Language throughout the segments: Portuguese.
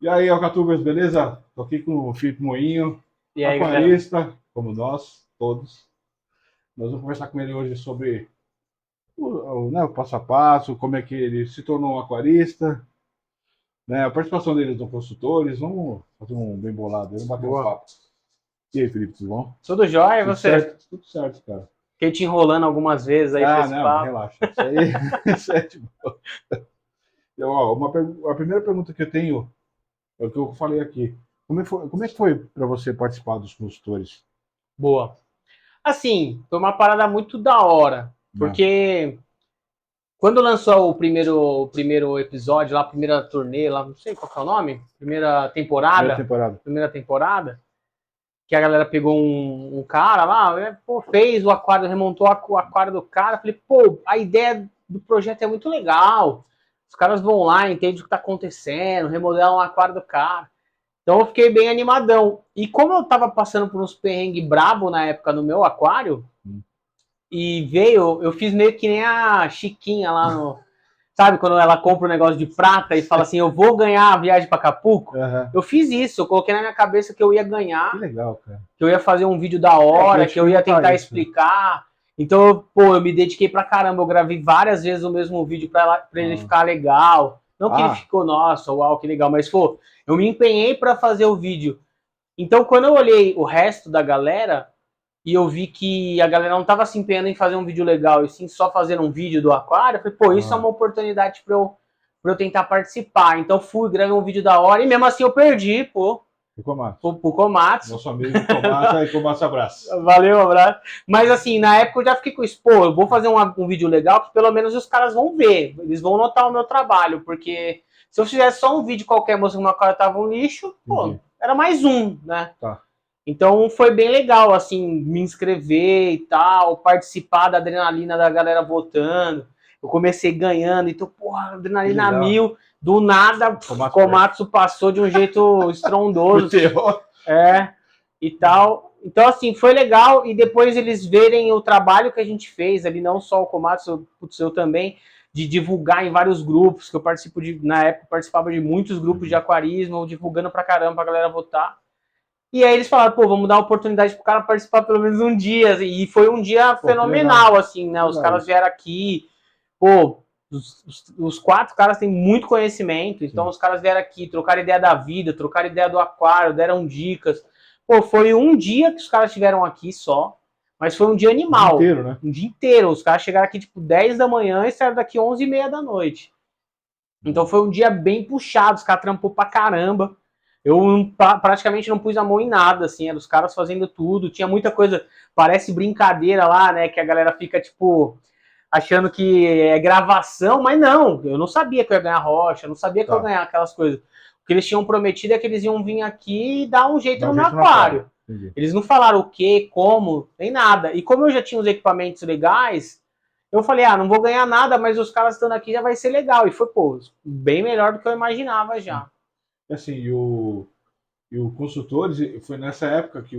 E aí, Alcatubas, beleza? Tô aqui com o Felipe Moinho, E aí, galera? aquarista, como nós, todos. Nós vamos conversar com ele hoje sobre o passo a passo, como é que ele se tornou um aquarista, né? A participação dele nos consultores. Vamos fazer um bem bolado, vamos bater um Boa. papo. E aí, Felipe, tudo bom? Tudo jóia, e Tudo você? certo? Tudo certo, cara. Fiquei te enrolando algumas vezes aí pra Ah, esse não, papo. relaxa. Isso aí, isso é de boa. A primeira pergunta que eu tenho é o que eu falei aqui. Como é que foi para você participar dos consultores? Boa. Assim, foi uma parada muito da hora, Né? porque quando lançou o primeiro episódio lá, a primeira turnê lá, não sei qual que é o nome, Primeira temporada. primeira temporada, que a galera pegou um cara lá, né, pô, fez o aquário, remontou o aquário do cara, falei, pô, a ideia do projeto é muito legal, os caras vão lá, entendem o que tá acontecendo, remodelam o aquário do cara. Então eu fiquei bem animadão. E como eu tava passando por uns perrengues brabo na época no meu aquário, Hum. e veio, eu fiz meio que nem a Chiquinha lá no. Sabe, quando ela compra um negócio de prata e fala assim, eu vou ganhar a viagem para Acapulco? Aham. Eu fiz isso, eu coloquei na minha cabeça que eu ia Que ganhar, legal, cara. que eu ia fazer um vídeo da É, que eu ia hora, te que eu ia perguntar tentar isso. explicar. Então, pô, eu me dediquei pra caramba, eu gravei várias vezes o mesmo vídeo pra ele Ah, ficar legal. Não que ele ah, ficou, nossa, uau, que legal, mas, pô, eu me empenhei pra fazer o vídeo. Então, quando eu olhei o resto da galera e eu vi que a galera não estava se empenhando em fazer um vídeo legal, e sim só fazer um vídeo do aquário, eu falei, pô, isso é ah. uma oportunidade para eu tentar participar. Então, fui, gravei um vídeo da hora, e mesmo assim eu perdi, pô, Ficou massa. pro Komatsu. Nosso amigo Comassa, aí Comassa, abraço. Valeu, um abraço. Mas assim, na época eu já fiquei com isso, pô, eu vou fazer um vídeo legal que pelo menos os caras vão ver, eles vão notar o meu trabalho, porque se eu fizesse só um vídeo qualquer, mostrando que o meu aquário tava um lixo, pô, Entendi. era mais um, né? Tá. Então foi bem legal, assim, me inscrever e tal, participar da adrenalina da galera votando. Eu comecei ganhando, então, porra, Que adrenalina legal. mil. Do nada, Komatsu perde. Komatsu passou de um jeito estrondoso, Meteor. e tal. Então, assim, foi legal. E depois eles verem o trabalho que a gente fez ali, não só o Komatsu, putz, eu também, de divulgar em vários grupos, que eu participo de, na época, participava de muitos grupos de aquarismo, divulgando pra caramba pra galera votar. E aí eles falaram, pô, vamos dar uma oportunidade pro cara participar pelo menos um dia. E foi um dia Pô, que legal. fenomenal, assim, né? Que Os legal caras isso. vieram aqui, pô, os quatro caras têm muito conhecimento, então Sim. os caras vieram aqui, trocaram ideia da vida, trocaram ideia do aquário, deram dicas. Pô, foi um dia que os caras estiveram aqui só, mas foi um dia O dia animal. inteiro, né? Um dia inteiro. Os caras chegaram aqui, tipo, 10 da manhã e saíram daqui 11h30 da noite. Então foi um dia bem puxado, os caras trampou pra caramba. Eu praticamente não pus a mão em nada, assim, eram os caras fazendo tudo. Tinha muita coisa, parece brincadeira lá, né? Que a galera fica, tipo, achando que é gravação, mas não, eu não sabia que eu ia ganhar rocha, eu não sabia que eu ia Tá. ganhar aquelas coisas. O que eles tinham prometido é que eles iam vir aqui e dar um jeito Dá no um meu jeito no aquário. aquário. Entendi. Eles não falaram o que, como, nem nada. E como eu já tinha os equipamentos legais, eu falei, ah, não vou ganhar nada, mas os caras estando aqui já vai ser legal. E foi, pô, bem melhor do que eu imaginava já. E assim, e o Consultores, foi nessa época que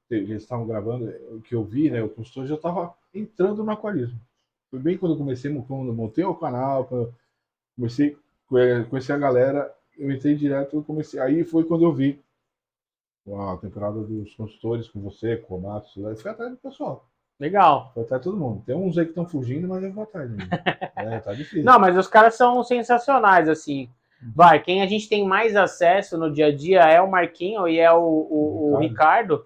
eles estavam gravando, que eu vi, né? O Consultores já estava entrando no aquarismo. Foi bem quando eu comecei, quando eu montei o canal, quando eu comecei a conhecer a galera, eu entrei direto, eu comecei. Aí foi quando eu vi a temporada dos Consultores com você, com o Matos, aí foi atrás do pessoal. Legal. Foi atrás de todo mundo. Tem uns aí que estão fugindo, mas eu vou atrás ainda. É, tá difícil. Não, mas os caras são sensacionais, assim. Vai, quem a gente tem mais acesso no dia a dia é o Marquinho e é o Ricardo. Ricardo.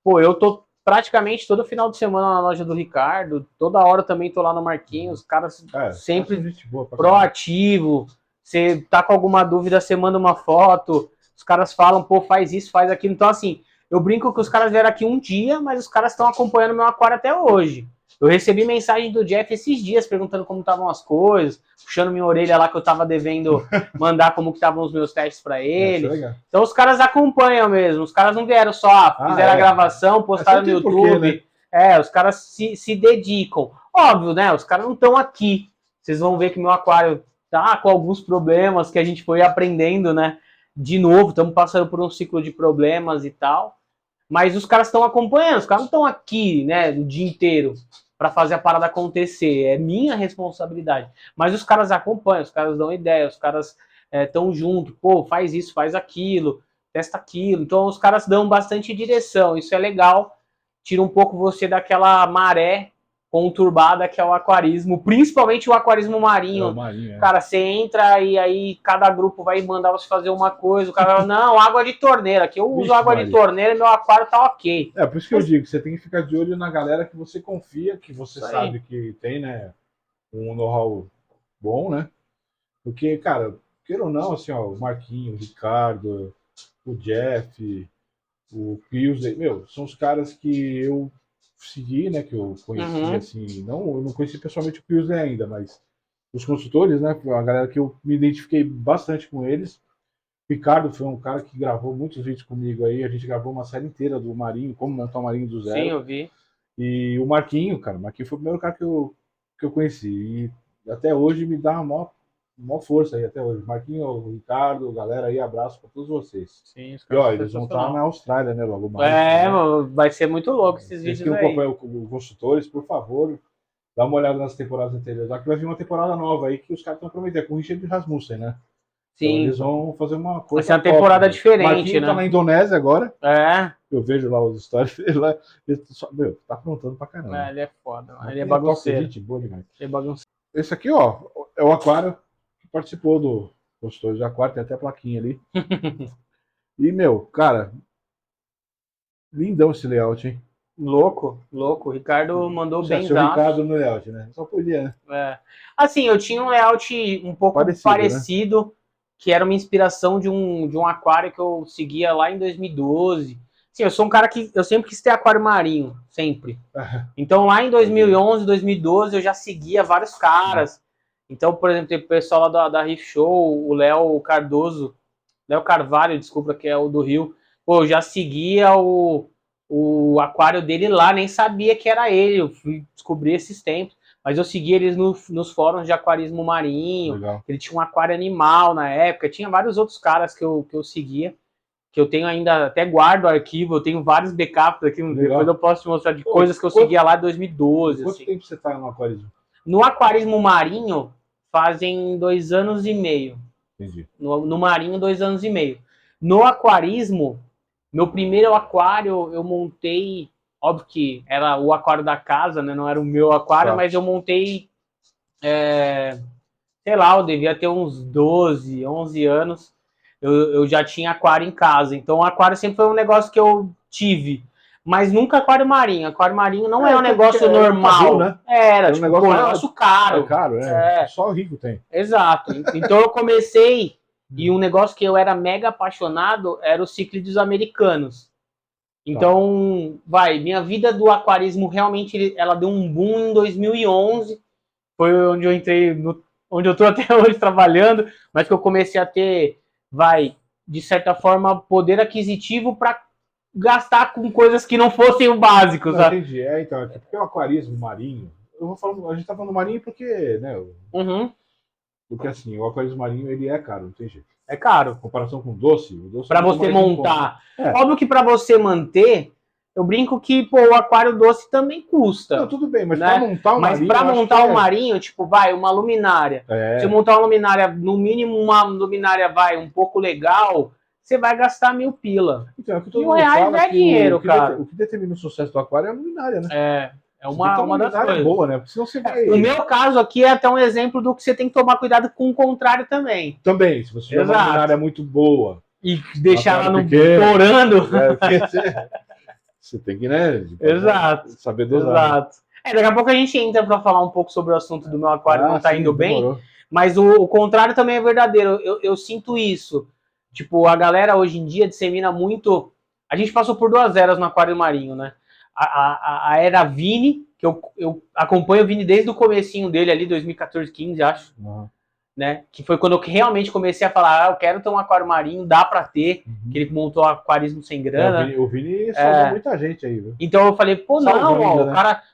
Pô, eu tô praticamente todo final de semana na loja do Ricardo, toda hora também tô lá no Marquinhos, os caras É, os caras são sempre gente boa pra caramba. proativo. Você tá com alguma dúvida, você manda uma foto, os caras falam, pô, faz isso, faz aquilo. Então, assim, eu brinco que os caras vieram aqui um dia, mas os caras estão acompanhando meu aquário até hoje. Eu recebi mensagem do Jeff esses dias perguntando como estavam as coisas, puxando minha orelha lá que eu tava devendo mandar como que estavam os meus testes para É, isso é ele. legal. Então os caras acompanham mesmo, os caras não vieram só, fizeram a gravação, postaram no Sempre tem porquê, né? YouTube. Os caras se dedicam. Óbvio, né? Os caras não estão aqui. Vocês vão ver que meu aquário tá com alguns problemas que a gente foi aprendendo, né? De novo, estamos passando por um ciclo de problemas e tal. Mas os caras estão acompanhando, os caras não estão aqui, né, o dia inteiro para fazer a parada acontecer. É minha responsabilidade. Mas os caras acompanham, os caras dão ideia, os caras tão junto, pô, faz isso, faz aquilo, testa aquilo. Então os caras dão bastante direção, isso é legal, tira um pouco você daquela maré conturbada que é o aquarismo, principalmente o aquarismo marinho. o marinho, Cara, você entra e aí cada grupo vai mandar você fazer uma coisa, o cara fala, não, água de torneira, aqui eu uso Vixe, água Maria. de torneira e meu aquário tá ok. Por isso que eu digo, você tem que ficar de olho na galera que você confia, que você Isso aí. sabe que tem, né, um know-how bom, né? Porque, cara, queira ou não, assim, ó, o Marquinho, o Ricardo, o Jeff, o Pilsey, meu, são os caras que eu segui, né, que eu conheci, assim, não, eu não conheci pessoalmente o Pilsey ainda, mas os consultores, né, a galera que eu me identifiquei bastante com eles. O Ricardo foi um cara que gravou muitos vídeos comigo aí, a gente gravou uma série inteira do Marinho, como montar um Marinho do zero. Sim, eu vi. E o Marquinho, cara, o Marquinho foi o primeiro cara que eu conheci. E até hoje me dá uma maior força aí, até hoje. Marquinho, o Ricardo, galera aí, abraço pra todos vocês. Sim, os E ó, caras eles vão estar na Austrália, né, logo mais. É, né? vai ser muito louco esses Vocês vídeos que aí. acompanham o Consultores, por favor, dá uma olhada nas temporadas anteriores. Lá que vai vir uma temporada nova aí que os caras estão prometendo, com o Richard Rasmussen, né? Então Sim. eles vão fazer uma Vai coisa ser uma temporada top, diferente, Marquinho né? tá na Indonésia agora. É. Eu vejo lá os stories dele lá. Ele só, meu, tá aprontando pra caramba. Ele é foda, ele é Top, bagunceiro. gente boa demais. Ele é bagunceiro. Esse aqui, ó, é o aquário que participou do Consultores de Aquário, tem até a plaquinha ali. E, meu, cara, lindão esse layout, hein? Louco, louco. O Ricardo mandou bem. Seu Ricardo no layout, né? Só podia, né? É. Assim, eu tinha um layout um pouco parecido, né? Que era uma inspiração de um aquário que eu seguia lá em 2012. Sim, eu sou um cara que eu sempre quis ter aquário marinho, sempre. Então lá em 2011, 2012 eu já seguia vários caras. Então, por exemplo, tem o pessoal lá da Riff Show, o Léo Cardoso, Léo Carvalho, desculpa, que é o do Rio. Pô, eu já seguia o aquário dele lá, nem sabia que era ele. Eu fui descobrir esses tempos. Mas eu segui eles nos fóruns de aquarismo marinho. Legal. Ele tinha um aquário animal na época. Tinha vários outros caras que eu seguia. Que eu tenho ainda, até guardo o arquivo. Eu tenho vários backups aqui. Legal. Depois eu posso te mostrar de coisas que eu seguia lá em 2012. Quanto tempo você tá no aquarismo? No aquarismo marinho, fazem 2 anos e meio. Entendi. No marinho, 2 anos e meio. No aquarismo, meu primeiro aquário eu montei, óbvio que era o aquário da casa, né? Não era o meu aquário, mas eu montei, sei lá, eu devia ter uns 12, 11 anos. Eu já tinha aquário em casa. Então o aquário sempre foi um negócio que eu tive. Mas nunca aquário marinho. Aquário marinho não é um negócio normal. Tabu, né? Era tipo, um negócio caro. É caro, só o rico tem. Exato. Então eu comecei, e um negócio que eu era mega apaixonado era o Cíclides americanos. Então, minha vida do aquarismo realmente ela deu um boom em 2011. Foi onde eu entrei, onde eu tô até hoje trabalhando, mas que eu comecei a ter, de certa forma, poder aquisitivo para gastar com coisas que não fossem o básico, não, sabe? Entendi. Então, porque o aquarismo marinho, eu vou falar, a gente tá falando marinho porque, né? Porque assim, o aquarismo marinho ele é caro, não tem jeito. É caro. Em comparação com o doce para você montar. Óbvio que para você manter, eu brinco que, pô, o aquário doce também custa. Não, tudo bem, mas né? Para montar um marinho. Mas para montar um marinho, tipo, uma luminária. Se montar uma luminária, no mínimo uma luminária um pouco legal, você vai gastar 1.000 pila. Então, R$1.000 não é dinheiro, cara. O que determina o sucesso do aquário é a luminária, né? É uma das coisas. Boa, né? Porque senão você vai... O meu caso aqui é até um exemplo do que você tem que tomar cuidado com o contrário também. Também, se você tiver uma luminária muito boa e deixar ela no torando, você tem que, né? Exato. Saber dosar. Exato. Daqui a pouco a gente entra para falar um pouco sobre o assunto do meu aquário não tá indo bem, mas o contrário também é verdadeiro. Eu sinto isso. Tipo, a galera hoje em dia dissemina muito. A gente passou por 2 eras no aquário marinho, né? A era Vini, que eu acompanho o Vini desde o comecinho dele ali, 2014, 15, acho. Né? Que foi quando eu realmente comecei a falar, eu quero ter um aquário marinho, dá pra ter, que ele montou aquarismo sem grana. O Vini salvou muita gente aí, viu? Então eu falei, pô,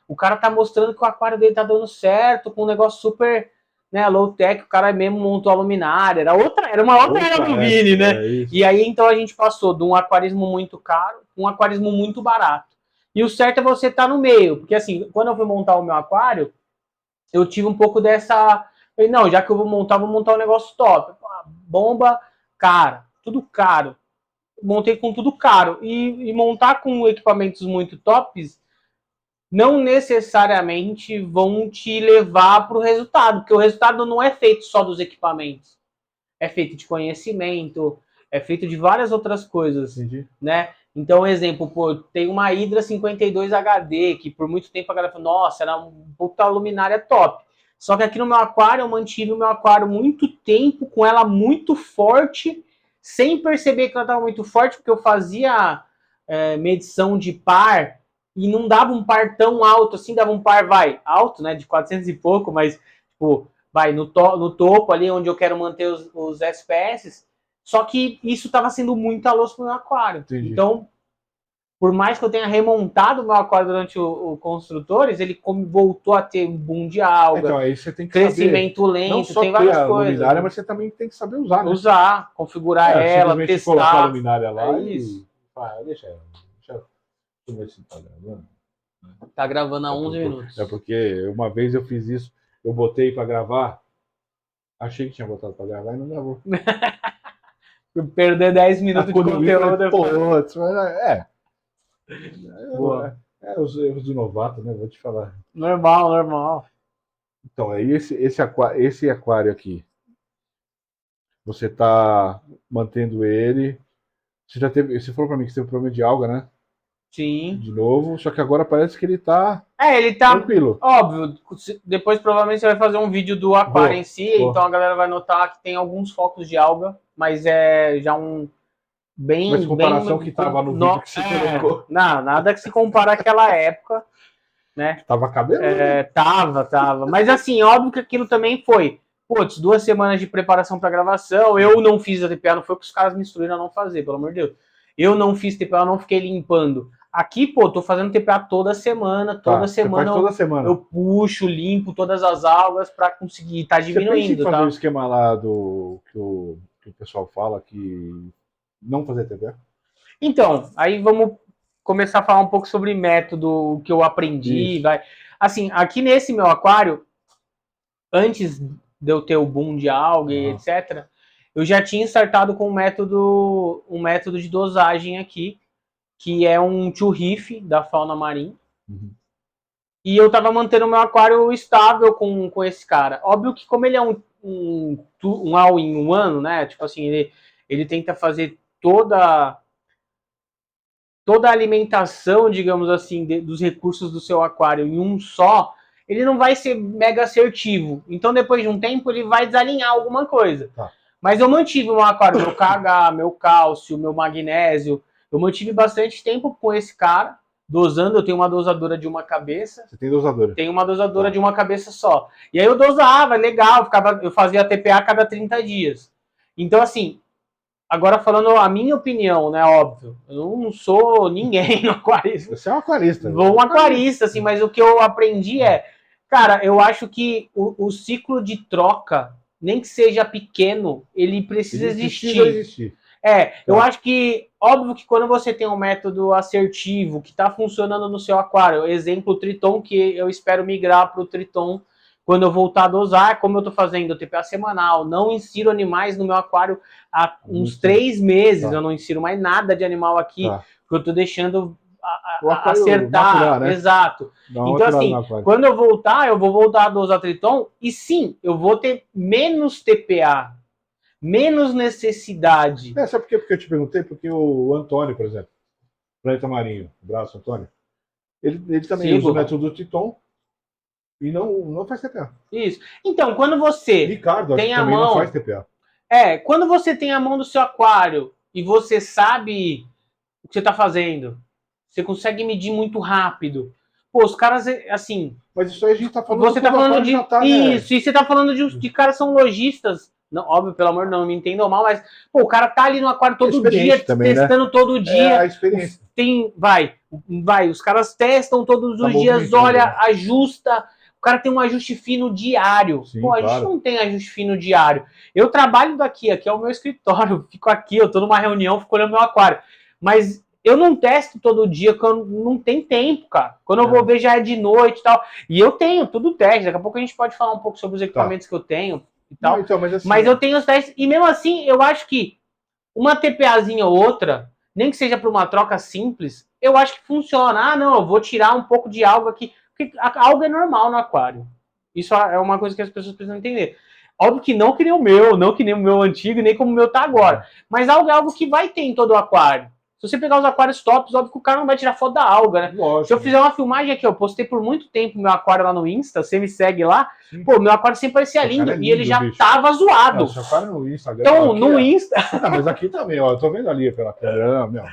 o cara tá mostrando que o aquário dele tá dando certo, com um negócio super, né, low tech, o cara mesmo montou a luminária, era uma outra era do Vini, né? E aí então a gente passou de um aquarismo muito caro para um aquarismo muito barato. E o certo é você estar no meio, porque assim, quando eu fui montar o meu aquário, eu tive um pouco dessa... Não, já que eu vou montar um negócio top. bomba cara, tudo caro. Montei com tudo caro. E montar com equipamentos muito tops não necessariamente vão te levar para o resultado, porque o resultado não é feito só dos equipamentos. É feito de conhecimento, é feito de várias outras coisas, né? Então, exemplo, pô, tem uma Hydra 52 HD, que por muito tempo a galera falou, nossa, era uma puta luminária top. Só que aqui no meu aquário, eu mantive o meu aquário muito tempo, com ela muito forte, sem perceber que ela estava muito forte, porque eu fazia medição de par, e não dava um par tão alto assim, dava um par, alto, né, de 400 e pouco, mas, tipo, no topo ali, onde eu quero manter os SPS, só que isso estava sendo muito alô pro meu aquário. Entendi. Então, por mais que eu tenha remontado o meu aquário durante o Construtores, ele voltou a ter um boom de alga, então, aí você tem que crescimento saber, lento, não só tem várias ter a coisas. luminária, mas você também tem que saber usar, né? Usar, configurar ela, testar. Colocar a luminária lá isso. Deixa eu ver se tá gravando. Tá gravando há 11 minutos. É porque uma vez eu fiz isso, eu botei para gravar, achei que tinha botado para gravar e não gravou. Perder 10 minutos de conteúdo. Os erros do novato, né? Vou te falar. Normal. Então, aí esse aquário aqui, você está mantendo ele. Você falou para mim que você teve problema de alga, né? Sim. De novo, só que agora parece que ele tá tranquilo. Óbvio, depois provavelmente você vai fazer um vídeo do aquário em si, então a galera vai notar que tem alguns focos de alga, mas é já um bem... Mas comparação que tava no vídeo que você colocou. Não, nada que se compara àquela época, né? Tava cabelo? Tava. Mas assim, óbvio que aquilo também foi, 2 semanas de preparação pra gravação, eu não fiz a TPA, não foi o que os caras me instruíram a não fazer, pelo amor de Deus. Eu não fiz TPA, eu não fiquei limpando. Aqui, tô fazendo TPA toda semana. Toda semana eu puxo, limpo todas as algas para conseguir estar diminuindo. Você pensa em fazer o esquema lá do que o pessoal fala, que não fazer TPA? Então, aí vamos começar a falar um pouco sobre método que eu aprendi. Assim, aqui nesse meu aquário, antes de eu ter o boom de alga e etc., eu já tinha startado com um método de dosagem aqui, que é um Churriff da Fauna Marim. E eu tava mantendo o meu aquário estável com esse cara. Óbvio que como ele é um all-in-one, né? Tipo assim, ele tenta fazer toda a alimentação, digamos assim, dos recursos do seu aquário em um só, ele não vai ser mega assertivo. Então, depois de um tempo, ele vai desalinhar alguma coisa. Mas eu mantive o meu aquário, meu KH, meu cálcio, meu magnésio. Eu mantive bastante tempo com esse cara, dosando. Eu tenho uma dosadora de uma cabeça. Você tem dosadora? Tenho uma dosadora de uma cabeça só. E aí eu dosava, legal, eu fazia TPA a cada 30 dias. Então, assim, agora falando a minha opinião, né, óbvio, eu não sou ninguém no aquarismo. Você é um aquarista. Vou um aquarista, assim, mas o que eu aprendi cara, eu acho que o ciclo de troca, nem que seja pequeno, ele precisa existir. Eu acho que, óbvio que quando você tem um método assertivo, que está funcionando no seu aquário, exemplo, o Triton, que eu espero migrar para o Triton quando eu voltar a dosar, como eu estou fazendo TPA semanal, não insiro animais no meu aquário há uns 3 meses, eu não insiro mais nada de animal aqui, porque eu estou deixando acertar, natural, né? Exato. Então, assim, quando eu vou voltar a dosar Triton, e sim, eu vou ter menos TPA, menos necessidade. Sabe por que eu te perguntei? Porque o Antônio, por exemplo, Planeta Marinho, abraço, Antônio, ele também usa o método do Triton e não faz TPA. Isso. Então, quando você Ricardo, tem a também mão... não faz TPA. Quando você tem a mão do seu aquário e você sabe o que você está fazendo, você consegue medir muito rápido. Os caras, assim... Mas isso aí a gente tá falando... Você tá falando de... Isso, e você tá falando de caras que são lojistas. Não, óbvio, pelo amor de Deus, não me entendam mal, mas o cara tá ali no aquário todo dia, também, testando, né? Todo dia. A experiência. Os caras testam todos os dias, olha, ajusta. O cara tem um ajuste fino diário. Sim, a gente não tem ajuste fino diário. Eu trabalho aqui é o meu escritório, fico aqui, eu tô numa reunião, fico olhando meu aquário. Mas eu não testo todo dia, quando não tem tempo, cara. Quando eu vou ver já é de noite e tal. E eu tenho tudo teste, daqui a pouco a gente pode falar um pouco sobre os equipamentos que eu tenho. e tal. Não, então, assim, mas eu tenho os testes, e mesmo assim, eu acho que uma TPAzinha ou outra, nem que seja para uma troca simples, eu acho que funciona. Ah, não, eu vou tirar um pouco de alga aqui. Porque a alga é normal no aquário. Isso é uma coisa que as pessoas precisam entender. Óbvio que não que nem o meu, não que nem o meu antigo, nem como o meu tá agora. Mas alga é algo que vai ter em todo o aquário. Se você pegar os aquários tops, óbvio que o cara não vai tirar foto da alga, né? Lógico, se eu fizer uma filmagem aqui, eu postei por muito tempo meu aquário lá no Insta, você me segue lá, sim. Pô, meu aquário sempre parecia lindo, lindo, e ele já bicho. tava zoado. Seu aquário no Instagram. Então, aqui, no Insta... Não, mas aqui também, ó, eu tô vendo ali pela câmera, meu.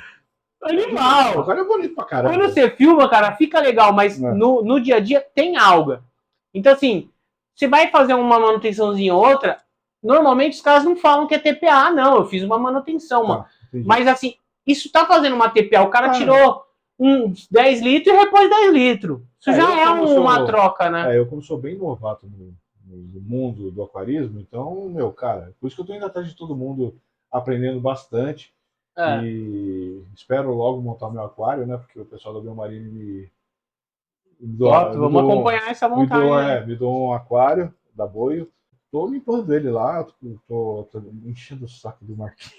Animal! O aquário é bonito pra caramba. Quando você filma, cara, fica legal, mas no dia a dia tem alga. Então, assim, você vai fazer uma manutençãozinha ou outra, normalmente os caras não falam que é TPA, não. Eu fiz uma manutenção, mano. Mas, assim, isso tá fazendo uma TPA. O cara tirou uns 10 litros e repôs 10 litros. Isso já é uma troca, né? Eu, como sou bem novato no mundo do aquarismo, então, meu, cara, por isso que eu tô indo atrás de todo mundo, aprendendo bastante. E espero logo montar meu aquário, né? Porque o pessoal da Biomarine me vamos acompanhar essa montagem. Me deu um aquário da Boio. Tô limpando ele lá, tô enchendo o saco do Marquinhos.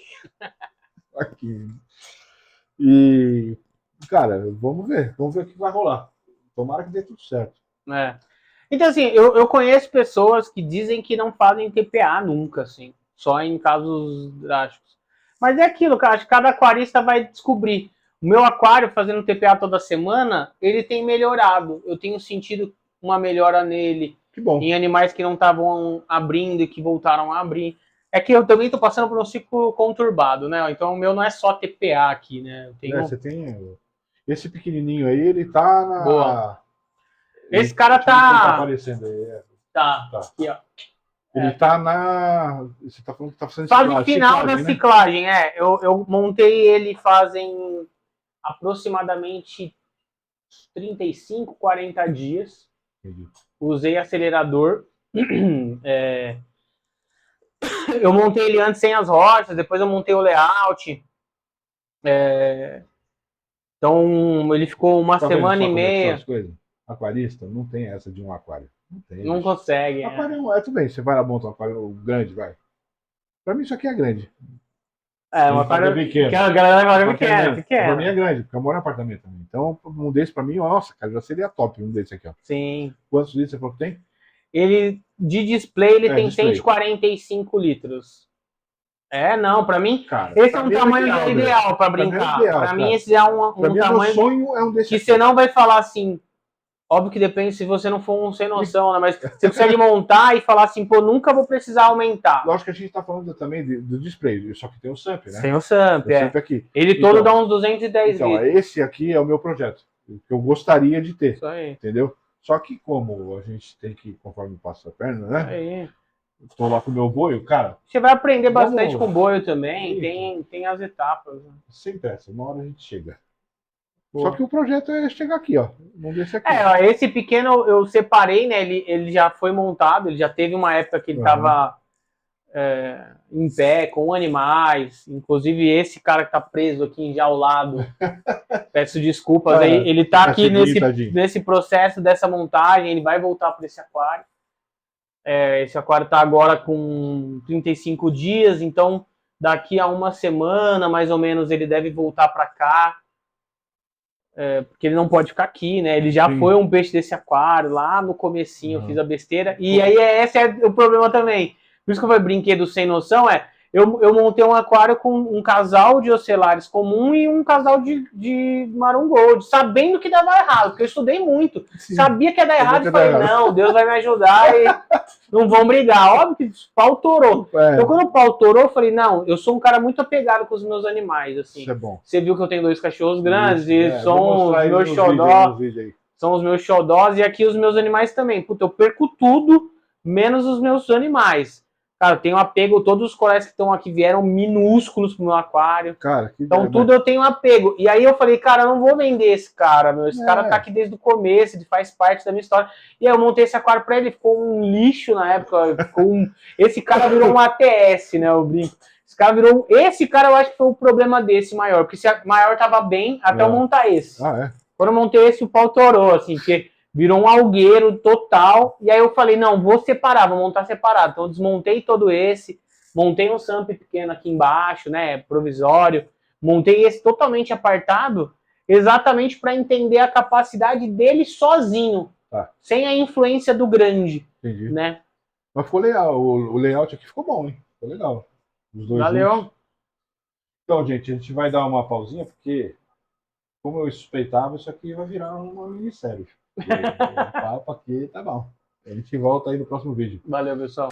Marquinhos. E, cara, vamos ver o que vai rolar. Tomara que dê tudo certo. Então, assim, eu conheço pessoas que dizem que não fazem TPA nunca, assim, só em casos drásticos. Mas é aquilo, cara, acho que cada aquarista vai descobrir. O meu aquário, fazendo TPA toda semana, ele tem melhorado. Eu tenho sentido uma melhora nele. Que bom. Em animais que não estavam abrindo e que voltaram a abrir. É que eu também tô passando por um ciclo conturbado, né? Então o meu não é só TPA aqui, né? Eu tenho... Você tem... Esse pequenininho aí, ele tá na... Boa. Esse cara tá aparecendo aí. Tá. Aqui, ó. Ele tá na... Você tá falando que tá fazendo fase final da ciclagem, né? Eu montei ele fazem aproximadamente 35, 40 dias. Entendi. Usei acelerador. Eu montei ele antes sem as rochas, depois eu montei o layout. Então ele ficou uma semana e meia. Aquarista não tem essa de um aquário. Não tem. Não consegue. Aquário tudo bem, você vai lá montar um aquário grande, vai. Pra mim isso aqui é grande. Um aquário pequeno. A galera vai pequeno. Pra mim é grande, porque eu moro em apartamento também. Então, um desse pra mim, nossa, cara, já seria top um desse aqui, ó. Sim. Quantos litros você falou que tem? Ele, de display, ele tem 145 litros. Não, pra mim, cara, esse é um tamanho ideal pra brincar. Pra mim, esse é um tamanho. Meu sonho é um desse que aqui. Você não vai falar assim. Óbvio que depende se você não for um sem noção, né? Mas você consegue montar e falar assim, pô, nunca vou precisar aumentar. Lógico que a gente tá falando também do display, só que tem o SAMP, né? Tem o SAMP, aqui. Ele todo dá uns 210 litros. Esse aqui é o meu projeto, que eu gostaria de ter. Isso aí. Entendeu? Só que como a gente tem que, conforme passa a perna, né? Isso aí. Estou lá com o meu boio, cara. Você vai aprender bastante com o boio também, tem as etapas. Sem pressa, uma hora a gente chega. Só que o projeto é chegar aqui, ó. Vamos ver esse aqui. Esse pequeno eu separei, né? Ele já foi montado, ele já teve uma época que ele estava em pé, com animais. Inclusive esse cara que tá preso aqui enjaulado. Peço desculpas. Ele tá aqui nesse processo dessa montagem, ele vai voltar para esse aquário. Esse aquário tá agora com 35 dias, então daqui a uma semana, mais ou menos, ele deve voltar para cá. Porque ele não pode ficar aqui, né? Ele já foi um peixe desse aquário, lá no comecinho eu fiz a besteira. E aí esse é o problema também. Por isso que eu falei brinquedo sem noção, eu montei um aquário com um casal de ocelares comum e um casal de Maroon Gold, sabendo que dava errado, porque eu estudei muito. Sim. Sabia que ia dar errado e falei, não, Deus vai me ajudar e não vão brigar. Óbvio que o pau torou. Então quando o pau torou, eu falei, não, eu sou um cara muito apegado com os meus animais, assim. Isso é bom. Você viu que eu tenho 2 cachorros grandes e são os meus xodós. São os meus xodós e aqui os meus animais também. Puta, eu perco tudo, menos os meus animais. Cara, eu tenho apego, todos os corais que estão aqui vieram minúsculos pro meu aquário. Cara, então tudo eu tenho apego. E aí eu falei, cara, eu não vou vender esse cara, meu. Esse cara tá aqui desde o começo, ele faz parte da minha história. E aí eu montei esse aquário pra ele, ficou um lixo na época. Esse cara virou um ATS, né, eu brinco. Esse cara eu acho que foi o problema desse maior, porque esse maior tava bem até eu montar esse. Quando eu montei esse, o pau torou, assim, porque Virou um algueiro total. E aí eu falei, não, vou separar, vou montar separado. Então eu desmontei todo esse, montei um samp pequeno aqui embaixo, né, provisório. Montei esse totalmente apartado, exatamente para entender a capacidade dele sozinho, sem a influência do grande. Entendi. Né? Mas ficou legal, o layout aqui ficou bom, hein? Ficou legal. Os dois Valeu. juntos. Então, gente, a gente vai dar uma pausinha, porque, como eu suspeitava, isso aqui vai virar uma minissérie. O papo aqui tá bom. A gente volta aí no próximo vídeo. Valeu, pessoal.